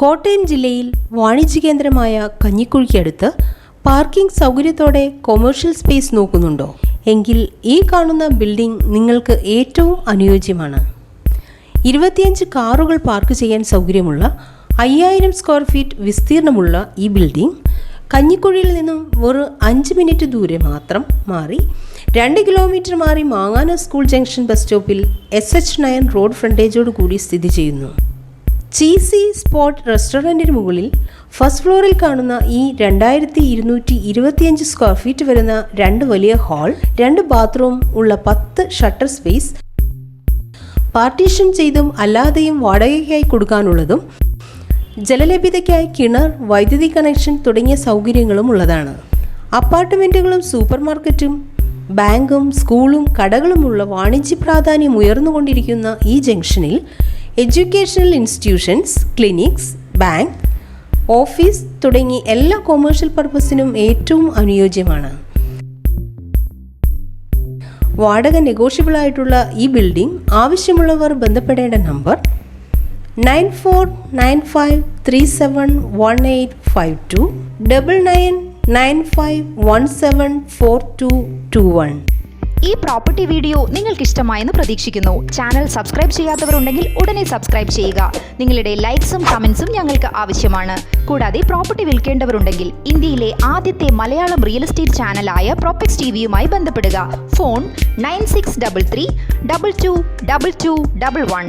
കോട്ടയം ജില്ലയിൽ വാണിജ്യ കേന്ദ്രമായ കഞ്ഞിക്കുഴിക്കടുത്ത് പാർക്കിംഗ് സൗകര്യത്തോടെ കൊമേഴ്ഷ്യൽ സ്പേസ് നോക്കുന്നുണ്ടോ? എങ്കിൽ ഈ കാണുന്ന ബിൽഡിംഗ് നിങ്ങൾക്ക് ഏറ്റവും അനുയോജ്യമാണ്. 25 കാറുകൾ പാർക്ക് ചെയ്യാൻ സൗകര്യമുള്ള 5000 സ്ക്വയർ ഫീറ്റ് വിസ്തീർണമുള്ള ഈ ബിൽഡിംഗ് കഞ്ഞിക്കുഴിയിൽ നിന്നും വെറും 5 മിനിറ്റ് ദൂരെ മാത്രം മാറി 2 കിലോമീറ്റർ മാറി മാങ്ങാന സ്കൂൾ ജംഗ്ഷൻ ബസ് സ്റ്റോപ്പിൽ SH9 റോഡ് ഫ്രണ്ടേജോട് കൂടി സ്ഥിതി ചെയ്യുന്നു. ചീസി സ്പോട്ട് റെസ്റ്റോറൻറ്റിന് മുകളിൽ ഫസ്റ്റ് ഫ്ലോറിൽ കാണുന്ന ഈ 2225 സ്ക്വയർ ഫീറ്റ് വരുന്ന 2 വലിയ ഹാൾ, 2 ബാത്റൂം ഉള്ള 10 ഷട്ടർ സ്പേസ്, പാർട്ടീഷൻ ചെയ്തും അല്ലാതെയും വാടകയ്ക്കായി കൊടുക്കാനുള്ളതും ജലലഭ്യതയ്ക്കായി കിണർ, വൈദ്യുതി കണക്ഷൻ തുടങ്ങിയ സൗകര്യങ്ങളും ഉള്ളതാണ്. അപ്പാർട്ട്മെൻറ്റുകളും സൂപ്പർ മാർക്കറ്റും ബാങ്കും സ്കൂളും കടകളുമുള്ള വാണിജ്യ പ്രാധാന്യം ഉയർന്നുകൊണ്ടിരിക്കുന്ന ഈ ജംഗ്ഷനിൽ educational institutions, clinics, bank, office തുടങ്ങി എല്ലാ കൊമേഴ്ഷ്യൽ പർപ്പസിനും ഏറ്റവും അനുയോജ്യമാണ്. വാടക നെഗോഷ്യബിൾ ആയിട്ടുള്ള ഈ ബിൽഡിംഗ് ആവശ്യമുള്ളവർ ബന്ധപ്പെടേണ്ട നമ്പർ 9495371852 9995174221. ഈ പ്രോപ്പർട്ടി വീഡിയോ നിങ്ങൾക്ക് ഇഷ്ടമായെന്ന് പ്രതീക്ഷിക്കുന്നു. ചാനൽ സബ്സ്ക്രൈബ് ചെയ്യാത്തവരുണ്ടെങ്കിൽ ഉടനെ സബ്സ്ക്രൈബ് ചെയ്യുക. നിങ്ങളുടെ ലൈക്സും കമൻസും ഞങ്ങൾക്ക് ആവശ്യമാണ്. കൂടാതെ പ്രോപ്പർട്ടി വിൽക്കേണ്ടവരുണ്ടെങ്കിൽ ഇന്ത്യയിലെ ആദ്യത്തെ മലയാളം റിയൽ എസ്റ്റേറ്റ് ചാനലായ പ്രോപ്പക്സ് ടിവിയുമായി ബന്ധപ്പെടുക. ഫോൺ 9633 222211.